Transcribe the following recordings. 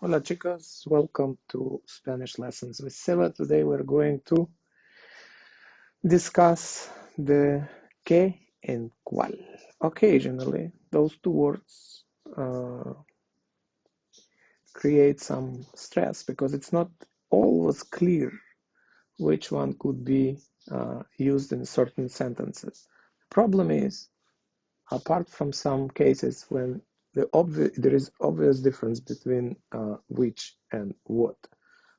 Hola chicos, welcome to Spanish Lessons with Seba. Today we're going to discuss the que and cuál. Occasionally, those two words create some stress because it's not always clear which one could be used in certain sentences. The problem is, apart from some cases when there is obvious difference between which and what,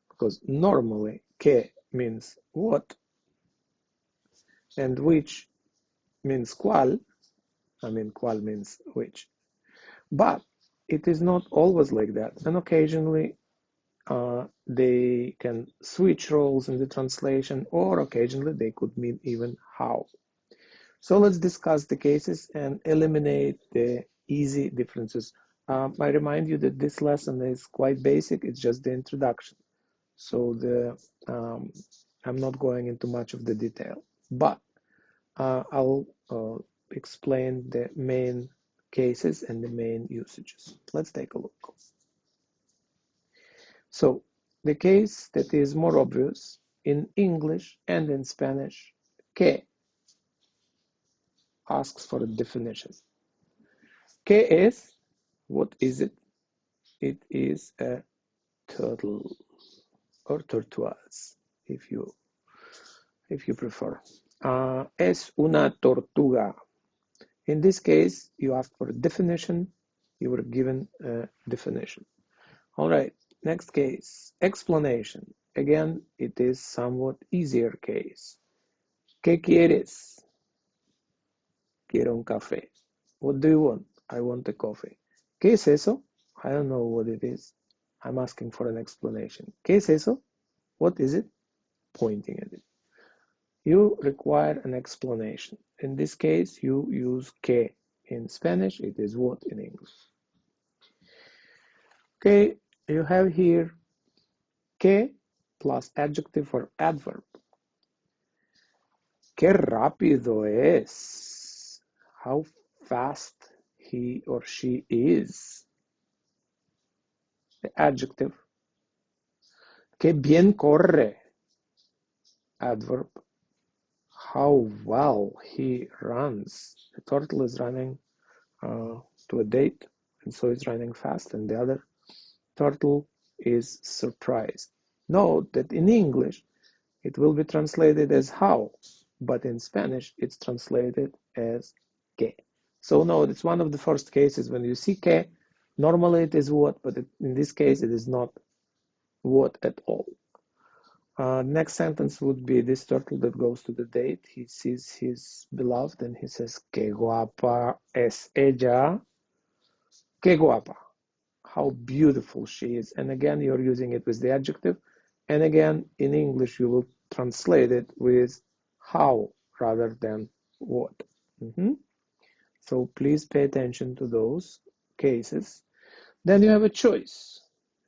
because normally que means what and which means cuál. I mean, cuál means which. But it is not always like that, and occasionally they can switch roles in the translation, or occasionally they could mean even how. So let's discuss the cases and eliminate the easy differences. I remind you that this lesson is quite basic, it's just the introduction. So I'm not going into much of the detail, but I'll explain the main cases and the main usages. Let's take a look. So the case that is more obvious in English and in Spanish, que asks for a definition. Que es, what is it? It is a turtle or tortoise, if you prefer. Es una tortuga. In this case, you asked for a definition, you were given a definition. All right, next case, explanation. Again, it is somewhat easier case. ¿Qué quieres? Quiero un café. What do you want? I want a coffee. ¿Qué es eso? I don't know what it is. I'm asking for an explanation. ¿Qué es eso? What is it? Pointing at it. You require an explanation. In this case, you use que. In Spanish, it is what in English. Okay, you have here que plus adjective or adverb. Qué rápido es. How fast he or she is. The adjective. Qué bien corre. Adverb. How well he runs. The turtle is running to a date, and so it's running fast, and the other turtle is surprised. Note that in English it will be translated as how, but in Spanish it's translated as que. So note, it's one of the first cases when you see que, normally it is what, but in this case it is not what at all. Next sentence would be this turtle that goes to the date. He sees his beloved and he says, qué guapa es ella. Qué guapa. How beautiful she is. And again, you're using it with the adjective. And again, in English, you will translate it with how rather than what. So please pay attention to those cases. Then you have a choice.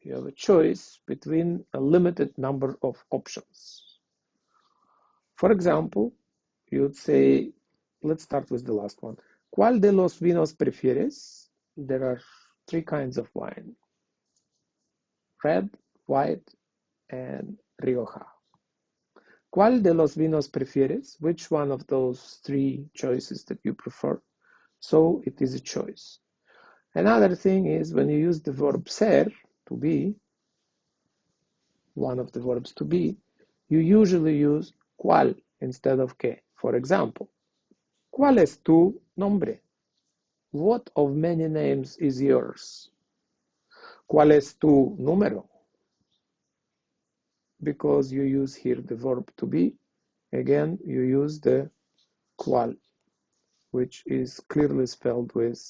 You have a choice between a limited number of options. For example, you would say, let's start with the last one. ¿Cuál de los vinos prefieres? There are three kinds of wine: red, white, and Rioja. ¿Cuál de los vinos prefieres? Which one of those three choices that you prefer? So it is a choice. Another thing is when you use the verb ser, to be, one of the verbs to be, you usually use cuál instead of que. For example, ¿cuál es tu nombre? What of many names is yours? ¿Cuál es tu número? Because you use here the verb to be, again, you use the cuál, which is clearly spelled with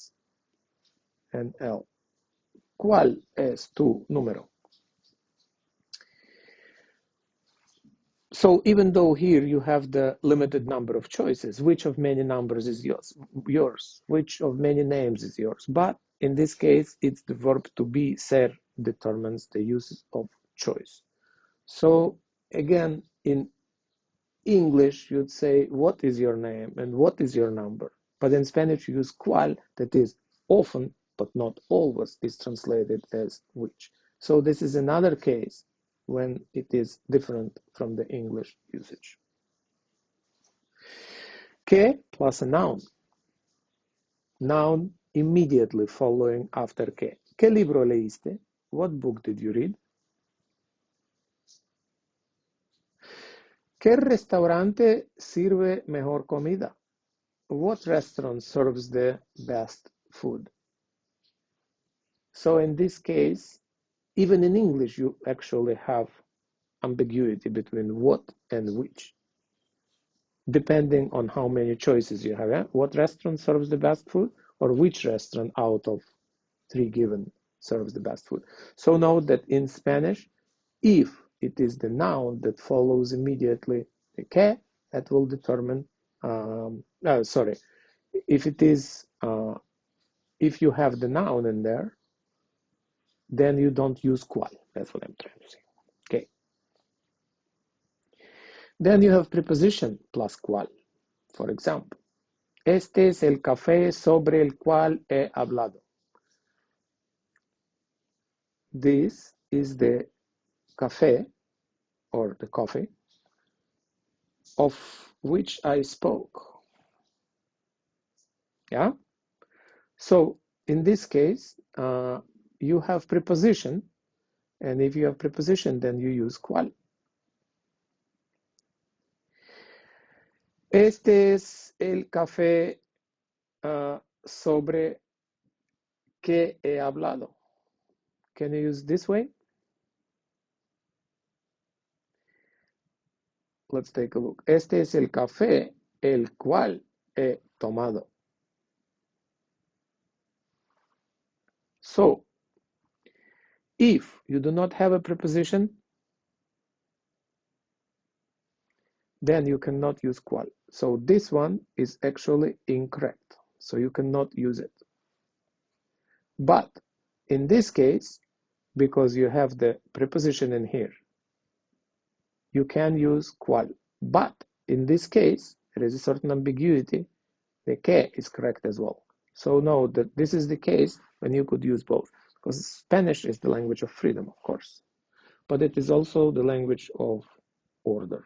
an L. ¿Cuál es tu número? So even though here you have the limited number of choices, which of many numbers is yours? Which of many names is yours? But in this case, it's the verb to be, ser, determines the use of choice. So again, in English, you'd say, what is your name and what is your number? But in Spanish, you use cuál, that is often, but not always, is translated as which. So this is another case when it is different from the English usage. Que plus a noun. Noun immediately following after que. ¿Qué libro leíste? What book did you read? ¿Qué restaurante sirve mejor comida? What restaurant serves the best food? So in this case, even in English, you actually have ambiguity between what and which, depending on how many choices you have. What restaurant serves the best food, or which restaurant out of 3 given serves the best food. So note that in Spanish, if it is the noun that follows immediately the que, that will determine, if it is, if you have the noun in there, then you don't use cuál. That's what I'm trying to say. Okay. Then you have preposition plus cuál. For example, este es el café sobre el cual he hablado. This is the café, or the coffee, of which I spoke. Yeah? So in this case, you have preposition, and if you have preposition, then you use cuál. Este es el café sobre que he hablado. Can you use this way? Let's take a look. Este es el café el cual he tomado. So, if you do not have a preposition, then you cannot use cuál. So this one is actually incorrect. So you cannot use it. But in this case, because you have the preposition in here, you can use cuál. But in this case, there is a certain ambiguity. The que is correct as well. So note that this is the case when you could use both, because Spanish is the language of freedom, of course, but it is also the language of order.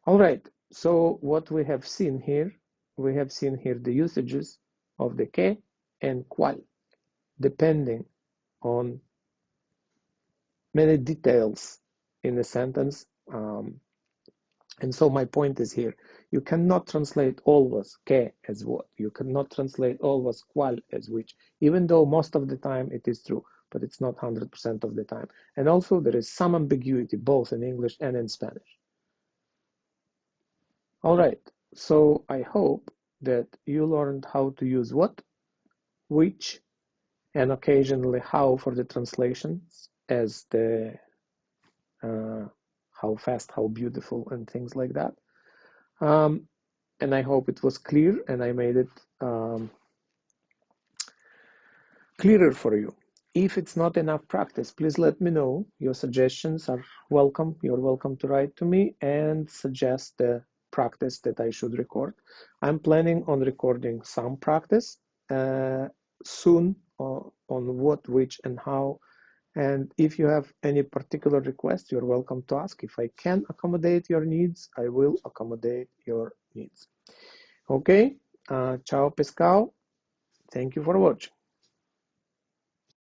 All right, so what we have seen here, the usages of the que and cuál, depending on many details in the sentence. And so my point is here, you cannot translate always que as what. You cannot translate always cuál as which, even though most of the time it is true, but it's not 100% of the time. And also there is some ambiguity both in English and in Spanish. All right, so I hope that you learned how to use what, which, and occasionally how for the translations, as the how fast, how beautiful, and things like that. And I hope it was clear and I made it clearer for you. If it's not enough practice, please let me know. Your suggestions are welcome. You're welcome to write to me and suggest the practice that I should record. I'm planning on recording some practice soon on what, which, and how. And if you have any particular request, you're welcome to ask. If I can accommodate your needs, I will accommodate your needs. Okay, ciao pescado. Thank you for watching.